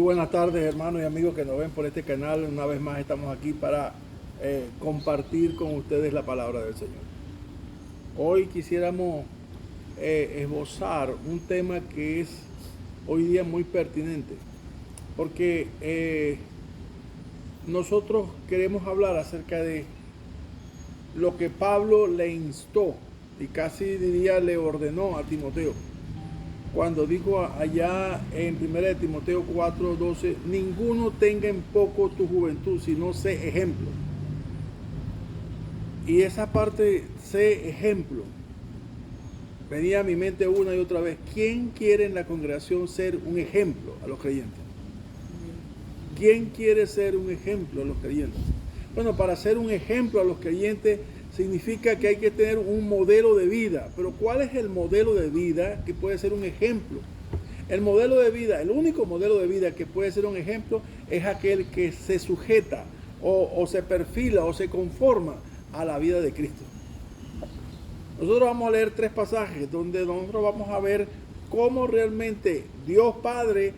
buenas tardes, hermanos y amigos que nos ven por este canal. Una vez más estamos aquí para compartir con ustedes la palabra del Señor. Hoy quisiéramos esbozar un tema que es hoy día muy pertinente, porque nosotros queremos hablar acerca de lo que Pablo le instó y casi diría le ordenó a Timoteo cuando dijo allá en 1 Timoteo 4:12: ninguno tenga en poco tu juventud, sino sé ejemplo. Y esa parte, sé ejemplo, venía a mi mente una y otra vez. ¿Quién quiere en la congregación ser un ejemplo a los creyentes? ¿Quién quiere ser un ejemplo a los creyentes? Bueno, para ser un ejemplo a los creyentes significa que hay que tener un modelo de vida. Pero ¿cuál es el modelo de vida que puede ser un ejemplo? El modelo de vida, el único modelo de vida que puede ser un ejemplo es aquel que se sujeta o se perfila o se conforma a la vida de Cristo. Nosotros vamos a leer 3 pasajes donde nosotros vamos a ver cómo realmente Dios Padre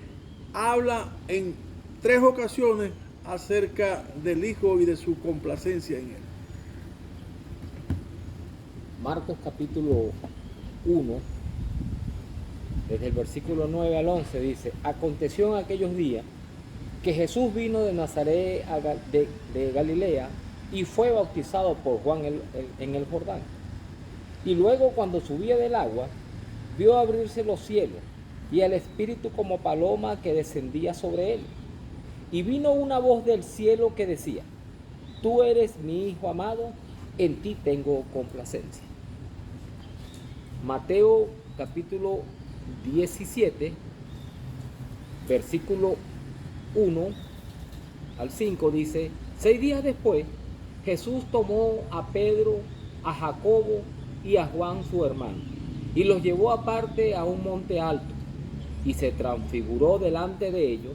habla en 3 ocasiones acerca del Hijo y de su complacencia en Él. Marcos capítulo 1, desde el versículo 9 al 11, dice: aconteció en aquellos días que Jesús vino de Nazaret de Galilea y fue bautizado por Juan en el Jordán. Y luego, cuando subía del agua, vio abrirse los cielos y el Espíritu como paloma que descendía sobre él. Y vino una voz del cielo que decía: tú eres mi Hijo amado, en ti tengo complacencia. Mateo capítulo 17, versículo 1 al 5 dice: 6 días después, Jesús tomó a Pedro, a Jacobo y a Juan su hermano, y los llevó aparte a un monte alto, y se transfiguró delante de ellos,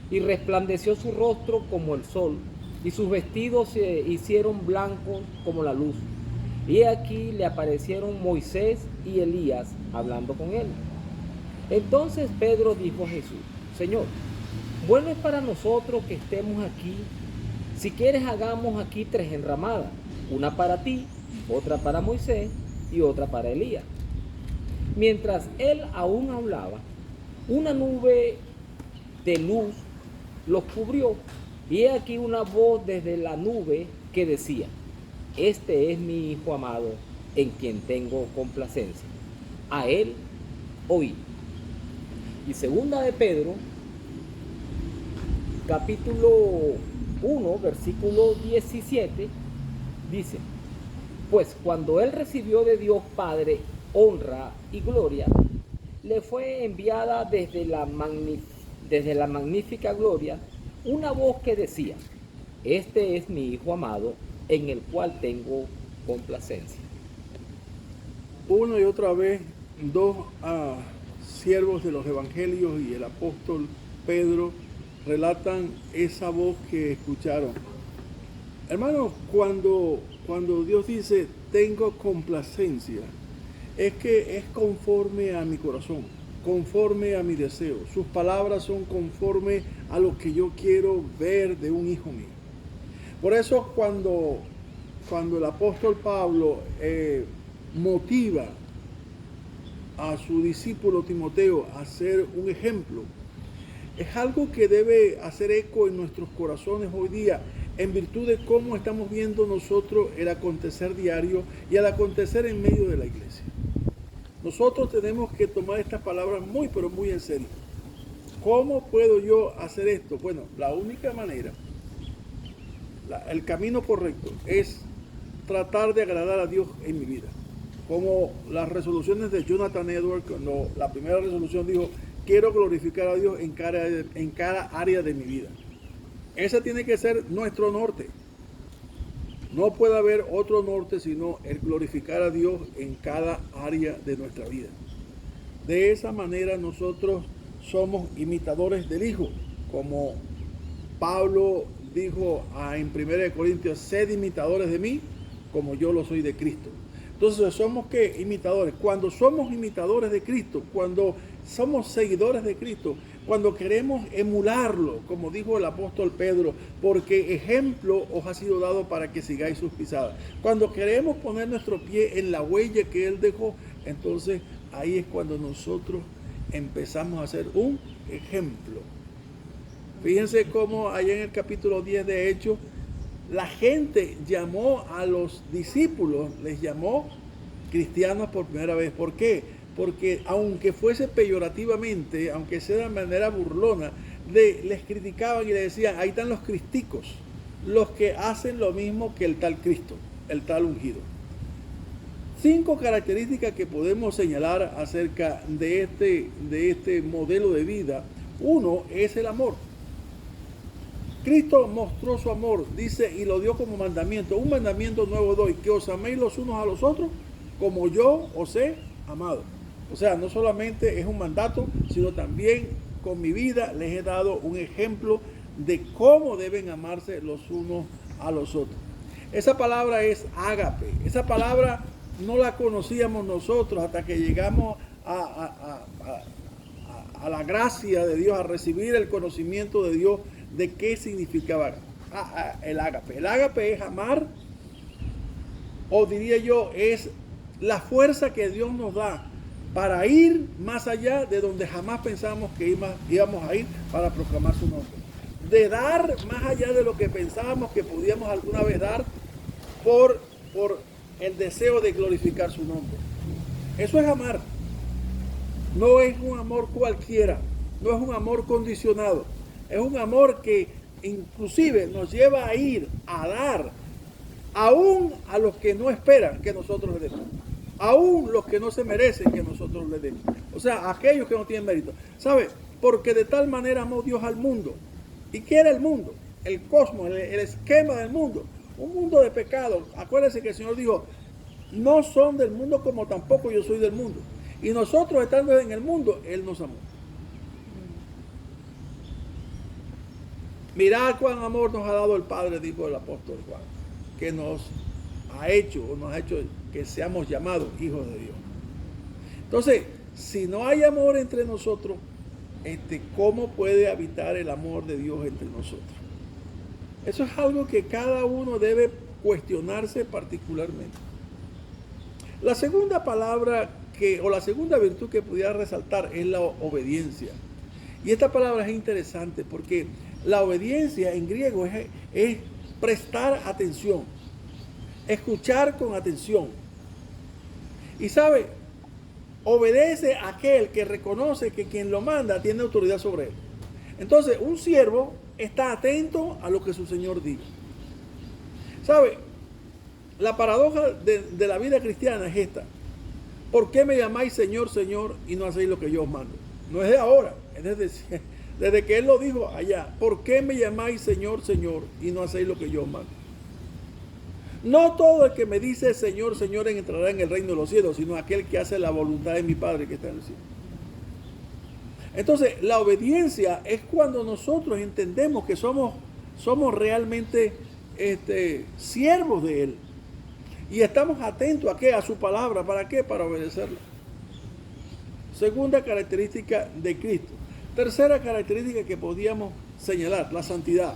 y resplandeció su rostro como el sol, y sus vestidos se hicieron blancos como la luz. Y aquí le aparecieron Moisés y Elías hablando con él. Entonces Pedro dijo a Jesús: Señor, bueno es para nosotros que estemos aquí. Si quieres, hagamos aquí 3 enramadas, una para ti, otra para Moisés y otra para Elías. Mientras él aún hablaba, una nube de luz los cubrió, y he aquí una voz desde la nube que decía: este es mi Hijo amado, en quien tengo complacencia. A él oí. Y segunda de Pedro, capítulo 1, versículo 17, dice: pues cuando él recibió de Dios Padre honra y gloria, le fue enviada desde la magnífica gloria una voz que decía: este es mi Hijo amado, en el cual tengo complacencia. Una y otra vez, 2 siervos de los evangelios y el apóstol Pedro relatan esa voz que escucharon. Hermanos, cuando Dios dice tengo complacencia, es que es conforme a mi corazón, conforme a mi deseo. Sus palabras son conforme a lo que yo quiero ver de un hijo mío. Por eso cuando el apóstol Pablo motiva a su discípulo Timoteo a ser un ejemplo, es algo que debe hacer eco en nuestros corazones hoy día, en virtud de cómo estamos viendo nosotros el acontecer diario y el acontecer en medio de la iglesia. Nosotros tenemos que tomar estas palabras muy, pero muy en serio. ¿Cómo puedo yo hacer esto? Bueno, la única manera, el camino correcto es tratar de agradar a Dios en mi vida. Como las resoluciones de Jonathan Edwards, cuando la primera resolución dijo: quiero glorificar a Dios en cada área de mi vida. Ese tiene que ser nuestro norte. No puede haber otro norte sino el glorificar a Dios en cada área de nuestra vida. De esa manera nosotros somos imitadores del Hijo, como Pablo dijo en 1 Corintios: sed imitadores de mí como yo lo soy de Cristo. Entonces somos ¿qué? Imitadores. Cuando somos imitadores de Cristo, cuando somos seguidores de Cristo, cuando queremos emularlo, como dijo el apóstol Pedro, porque ejemplo os ha sido dado para que sigáis sus pisadas. Cuando queremos poner nuestro pie en la huella que Él dejó, entonces ahí es cuando nosotros empezamos a ser un ejemplo. Fíjense cómo allá en el capítulo 10 de Hechos, la gente llamó a los discípulos, les llamó cristianos por primera vez. ¿Por qué? Porque aunque fuese peyorativamente, aunque sea de manera burlona, les criticaban y les decían, ahí están los cristicos, los que hacen lo mismo que el tal Cristo, el tal ungido. 5 características que podemos señalar acerca de este modelo de vida. Uno es el amor. Cristo mostró su amor, dice, y lo dio como mandamiento. Un mandamiento nuevo doy, que os améis los unos a los otros, como yo os he amado. O sea, no solamente es un mandato, sino también con mi vida les he dado un ejemplo de cómo deben amarse los unos a los otros. Esa palabra es ágape. Esa palabra no la conocíamos nosotros hasta que llegamos a la gracia de Dios, a recibir el conocimiento de Dios de qué significaba el ágape. El ágape es amar, o diría yo, es la fuerza que Dios nos da para ir más allá de donde jamás pensábamos que íbamos a ir para proclamar su nombre. De dar más allá de lo que pensábamos que podíamos alguna vez dar por el deseo de glorificar su nombre. Eso es amar. No es un amor cualquiera, no es un amor condicionado. Es un amor que inclusive nos lleva a ir a dar aún a los que no esperan que nosotros les demos. Aún los que no se merecen que nosotros les demos. O sea, aquellos que no tienen mérito. ¿Sabe? Porque de tal manera amó Dios al mundo. ¿Y qué era el mundo? El cosmos, el esquema del mundo. Un mundo de pecado. Acuérdense que el Señor dijo, no son del mundo como tampoco yo soy del mundo. Y nosotros estando en el mundo, Él nos amó. Mirad cuán amor nos ha dado el Padre, dijo el apóstol Juan, que nos ha hecho que seamos llamados hijos de Dios. Entonces, si no hay amor entre nosotros, ¿cómo puede habitar el amor de Dios entre nosotros? Eso es algo que cada uno debe cuestionarse particularmente. La segunda palabra o la segunda virtud que pudiera resaltar es la obediencia. Y esta palabra es interesante porque la obediencia en griego es prestar atención, escuchar con atención. Y sabe, obedece a aquel que reconoce que quien lo manda tiene autoridad sobre él. Entonces, un siervo está atento a lo que su Señor dice. ¿Sabe? La paradoja de la vida cristiana es esta. ¿Por qué me llamáis Señor, Señor y no hacéis lo que yo os mando? No es de ahora, es desde que Él lo dijo allá. ¿Por qué me llamáis Señor, Señor y no hacéis lo que yo os mando? No todo el que me dice Señor, Señor entrará en el reino de los cielos, sino aquel que hace la voluntad de mi Padre que está en el cielo. Entonces, la obediencia es cuando nosotros entendemos que somos realmente siervos de Él. Y estamos atentos ¿a qué? A su palabra. ¿Para qué? Para obedecerla. Segunda característica de Cristo. Tercera característica que podíamos señalar, la santidad.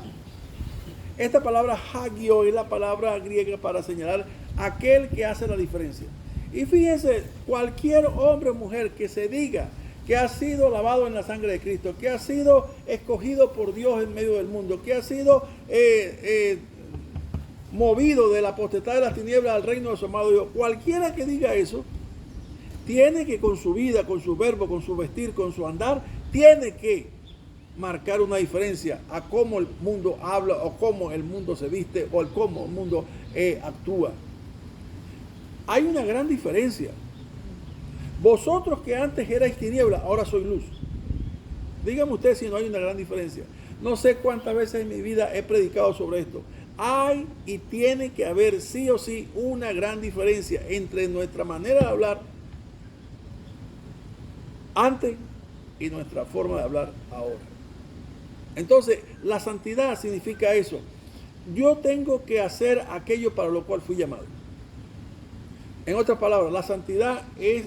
Esta palabra hagio es la palabra griega para señalar aquel que hace la diferencia. Y fíjense, cualquier hombre o mujer que se diga que ha sido lavado en la sangre de Cristo, que ha sido escogido por Dios en medio del mundo, que ha sido movido de la potestad de las tinieblas al reino de su amado Dios, cualquiera que diga eso, tiene que con su vida, con su verbo, con su vestir, con su andar, tiene que marcar una diferencia a cómo el mundo habla o cómo el mundo se viste o cómo el mundo actúa. Hay una gran diferencia. Vosotros que antes erais tinieblas, ahora sois luz. Dígame usted si no hay una gran diferencia. No sé cuántas veces en mi vida he predicado sobre esto. Hay y tiene que haber sí o sí una gran diferencia entre nuestra manera de hablar antes y nuestra forma de hablar ahora. Entonces, la santidad significa eso. Yo tengo que hacer aquello para lo cual fui llamado. En otras palabras, la santidad es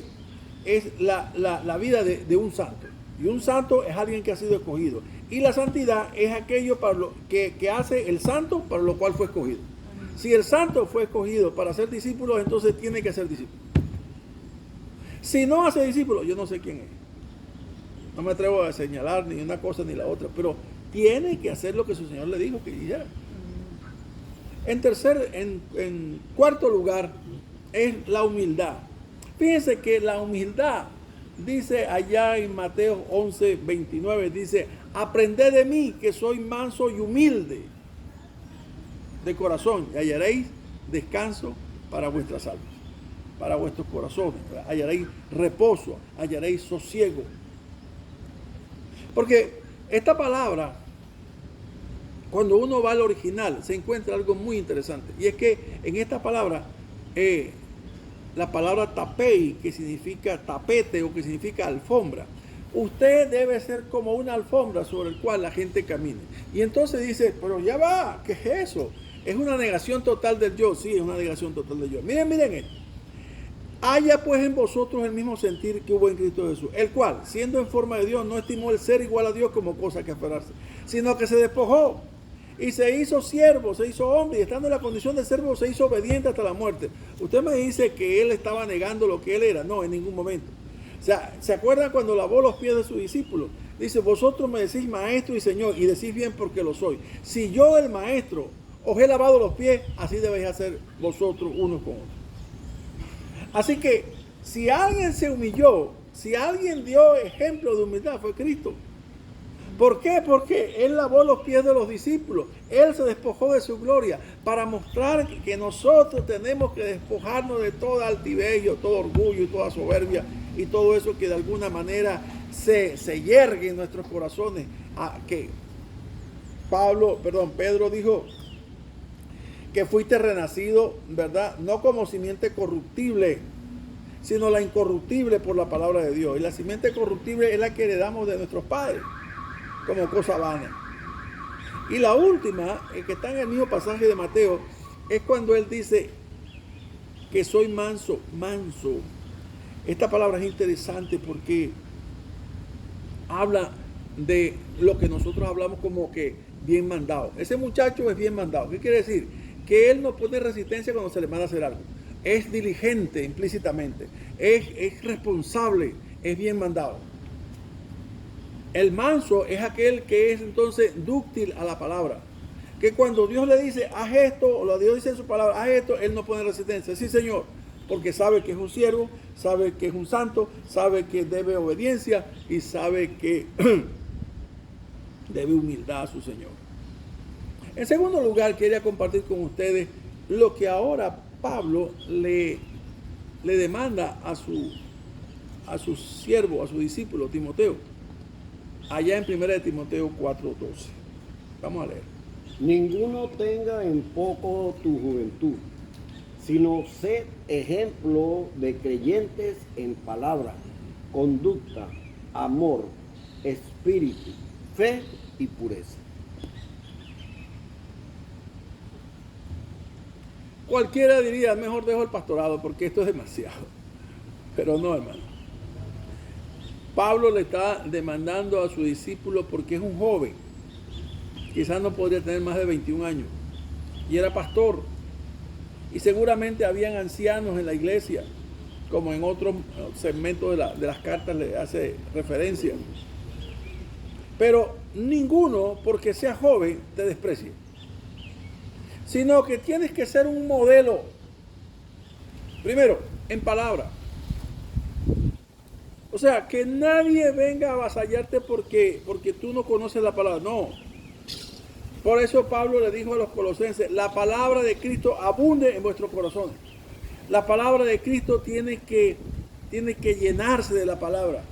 es la vida de un santo. Y un santo es alguien que ha sido escogido. Y la santidad es aquello para lo que hace el santo para lo cual fue escogido. Si el santo fue escogido para ser discípulo, entonces tiene que ser discípulo. Si no hace discípulo, yo no sé quién es. No me atrevo a señalar ni una cosa ni la otra, pero tiene que hacer lo que su Señor le dijo que hiciera. En cuarto lugar, es la humildad. Fíjense que la humildad, dice allá en Mateo 11, 29, dice, aprended de mí que soy manso y humilde de corazón, y hallaréis descanso para vuestras almas, para vuestros corazones, hallaréis reposo, hallaréis sosiego. Porque esta palabra, cuando uno va al original, se encuentra algo muy interesante. Y es que en esta palabra, la palabra tapei, que significa tapete o que significa alfombra, usted debe ser como una alfombra sobre el cual la gente camine. Y entonces dice, pero ya va, ¿qué es eso? Es una negación total del yo. Sí, es una negación total del yo. Miren esto. Haya pues en vosotros el mismo sentir que hubo en Cristo Jesús, el cual, siendo en forma de Dios, no estimó el ser igual a Dios como cosa que aferrarse, sino que se despojó y se hizo siervo, se hizo hombre, y estando en la condición de siervo se hizo obediente hasta la muerte. Usted me dice que él estaba negando lo que él era. No, en ningún momento. O sea, ¿se acuerdan cuando lavó los pies de sus discípulos? Dice, vosotros me decís maestro y señor, y decís bien porque lo soy. Si yo, el maestro, os he lavado los pies, así debéis hacer vosotros unos con otros. Así que, si alguien se humilló, si alguien dio ejemplo de humildad, fue Cristo. ¿Por qué? Porque Él lavó los pies de los discípulos. Él se despojó de su gloria para mostrar que nosotros tenemos que despojarnos de toda altivez, todo orgullo y toda soberbia y todo eso que de alguna manera se yergue en nuestros corazones. Que Pedro dijo que fuiste renacido, ¿verdad? No como simiente corruptible, sino la incorruptible por la palabra de Dios. Y la simiente corruptible es la que heredamos de nuestros padres, como cosa vana. Y la última, que está en el mismo pasaje de Mateo, es cuando él dice que soy manso. Esta palabra es interesante porque habla de lo que nosotros hablamos como que bien mandado. Ese muchacho es bien mandado. ¿Qué quiere decir? Que él no pone resistencia cuando se le manda a hacer algo. Es diligente implícitamente. Es responsable. Es bien mandado. El manso es aquel que es entonces dúctil a la palabra. Que cuando Dios le dice, haz esto, o lo Dios dice en su palabra, haz esto, él no pone resistencia. Sí, Señor, porque sabe que es un siervo, sabe que es un santo, sabe que debe obediencia y sabe que debe humildad a su Señor. En segundo lugar, quería compartir con ustedes lo que ahora Pablo le demanda a su siervo, a su discípulo Timoteo, allá en 1 Timoteo 4:12. Vamos a leer. Ninguno tenga en poco tu juventud, sino sed ejemplo de creyentes en palabra, conducta, amor, espíritu, fe y pureza. Cualquiera diría, mejor dejo el pastorado porque esto es demasiado. Pero no, hermano. Pablo le está demandando a su discípulo porque es un joven. Quizás no podría tener más de 21 años. Y era pastor. Y seguramente habían ancianos en la iglesia, como en otros segmentos de las cartas le hace referencia. Pero ninguno, porque sea joven, te desprecie. Sino que tienes que ser un modelo. Primero, en palabra. O sea, que nadie venga a avasallarte porque tú no conoces la palabra. No. Por eso Pablo le dijo a los colosenses, la palabra de Cristo abunde en vuestros corazones. La palabra de Cristo tiene que llenarse de la palabra.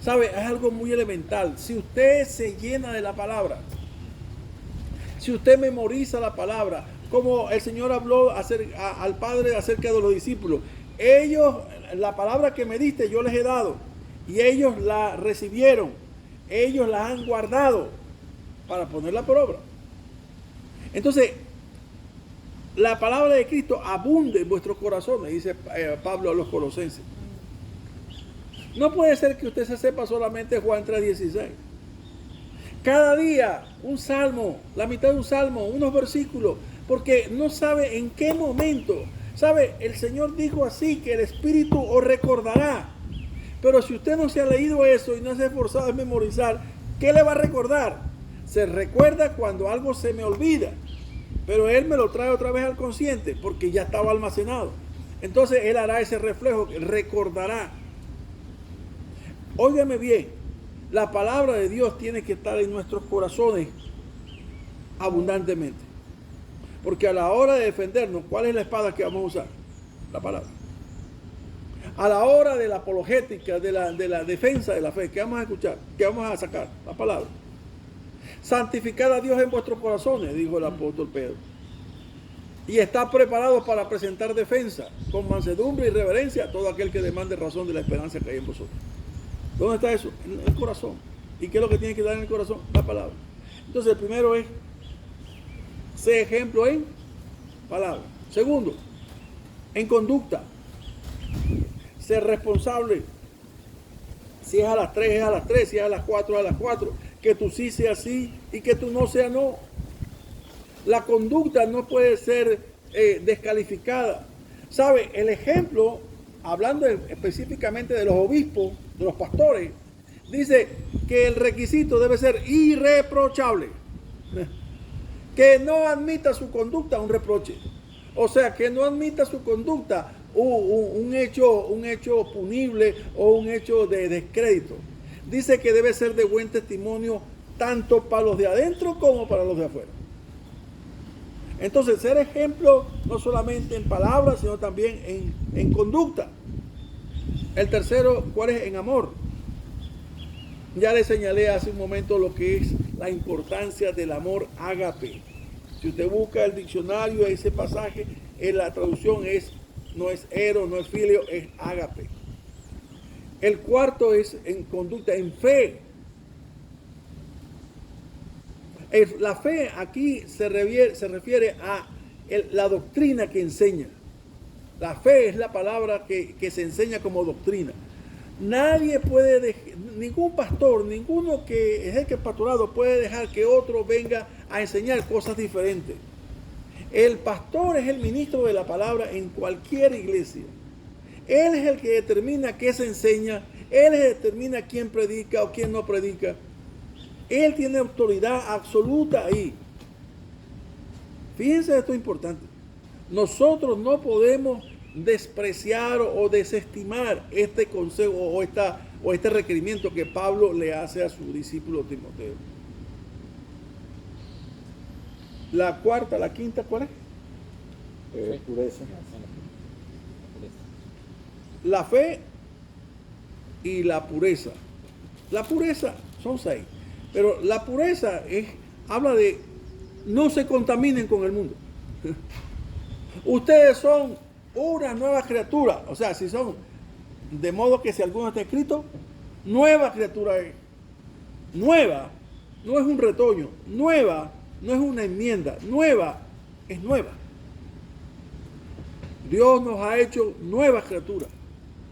¿Sabe? Es algo muy elemental. Si usted se llena de la palabra, si usted memoriza la palabra, como el Señor habló al Padre acerca de los discípulos, ellos, la palabra que me diste yo les he dado, y ellos la recibieron, ellos la han guardado para ponerla por obra. Entonces, la palabra de Cristo abunde en vuestros corazones, dice Pablo a los colosenses. No puede ser que usted se sepa solamente Juan 3:16. Cada día un salmo, la mitad de un salmo, unos versículos, porque no sabe en qué momento. ¿Sabe? El Señor dijo así, que el Espíritu os recordará. Pero si usted no se ha leído eso y no se ha esforzado en memorizar, ¿qué le va a recordar? Se recuerda cuando algo se me olvida, pero Él me lo trae otra vez al consciente, porque ya estaba almacenado. Entonces Él hará ese reflejo, recordará. Óigame bien, la palabra de Dios tiene que estar en nuestros corazones abundantemente. Porque a la hora de defendernos, ¿cuál es la espada que vamos a usar? La palabra. A la hora de la apologética, de la defensa de la fe, ¿qué vamos a escuchar? ¿Qué vamos a sacar? La palabra. Santificad a Dios en vuestros corazones, dijo el apóstol Pedro. Y está preparado para presentar defensa con mansedumbre y reverencia a todo aquel que demande razón de la esperanza que hay en vosotros. ¿Dónde está eso? En el corazón. ¿Y qué es lo que tiene que dar en el corazón? La palabra. Entonces el primero es, sé ejemplo en palabra. Segundo, en conducta. Ser responsable. Si es a las 3, es a las 3. Si es a las 4, es a las 4. Que tú sí sea sí y que tú no sea no. La conducta no puede ser descalificada. ¿Sabe? El ejemplo, hablando específicamente de los obispos, de los pastores, dice que el requisito debe ser irreprochable. Que no admita su conducta un reproche. O sea, que no admita su conducta un hecho punible o un hecho de descrédito. Dice que debe ser de buen testimonio tanto para los de adentro como para los de afuera. Entonces, ser ejemplo no solamente en palabras, sino también en conducta. El tercero, ¿cuál es? En amor. Ya le señalé hace un momento lo que es la importancia del amor ágape. Si usted busca el diccionario, ese pasaje, en la traducción no es eros, no es filio, es ágape. El cuarto es en conducta, en fe. La fe aquí se refiere a la doctrina que enseña. La fe es la palabra que se enseña como doctrina. Nadie puede, ningún pastor, ninguno que ejerce el pastorado puede dejar que otro venga a enseñar cosas diferentes. El pastor es el ministro de la palabra en cualquier iglesia. Él es el que determina qué se enseña, él es el que determina quién predica o quién no predica. Él tiene autoridad absoluta ahí. Fíjense, esto es importante. Nosotros no podemos despreciar o desestimar este consejo o este requerimiento que Pablo le hace a su discípulo Timoteo. La cuarta, la quinta, ¿cuál es? Pureza. La fe y la pureza. La pureza son 6, pero la pureza habla de no se contaminen con el mundo. Ustedes son una nueva criatura, o sea, si son, de modo que si alguno está escrito, nueva criatura es. Nueva no es un retoño, nueva no es una enmienda, nueva es nueva. Dios nos ha hecho nuevas criaturas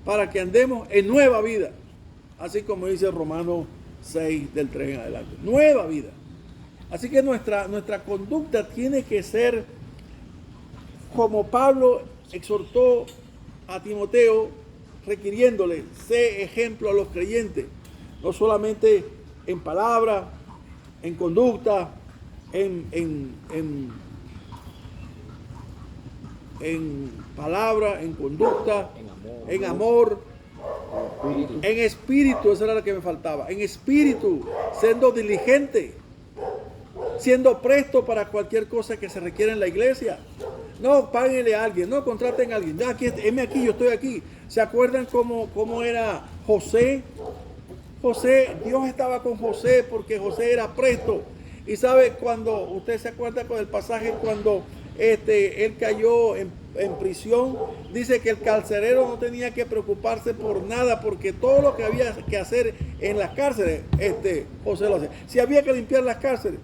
para que andemos en nueva vida, así como dice Romanos 6 del 3 en adelante, nueva vida. Así que nuestra conducta tiene que ser como Pablo exhortó a Timoteo, requiriéndole, sé ejemplo a los creyentes, no solamente en palabra, en conducta, en palabra, en conducta, en amor, en espíritu, esa era la que me faltaba, en espíritu, siendo diligente, siendo presto para cualquier cosa que se requiera en la iglesia. No, páguenle a alguien, no, contraten a alguien. Aquí, heme aquí, yo estoy aquí. ¿Se acuerdan cómo era José? Dios estaba con José porque José era presto. Y sabe, cuando usted se acuerda con el pasaje, cuando él cayó en prisión, dice que el carcelero no tenía que preocuparse por nada, porque todo lo que había que hacer en las cárceles, José lo hacía. Si había que limpiar las cárceles,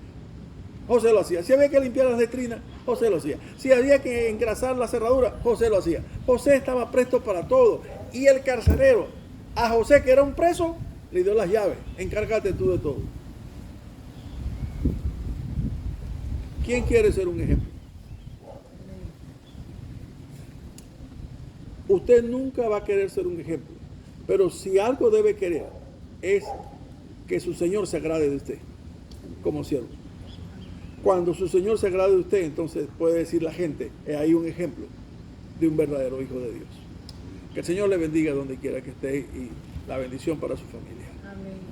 José lo hacía. Si había que limpiar las letrinas, José lo hacía. Si había que engrasar la cerradura, José lo hacía. José estaba presto para todo. Y el carcelero, A José, que era un preso, le dio las llaves. Encárgate tú de todo. ¿Quién quiere ser un ejemplo? Usted nunca va a querer ser un ejemplo. Pero si algo debe querer, es que su Señor se agrade de usted, como siervo. Cuando su Señor se agrade de usted, entonces puede decir la gente, es ahí un ejemplo de un verdadero hijo de Dios. Que el Señor le bendiga donde quiera que esté y la bendición para su familia. Amén.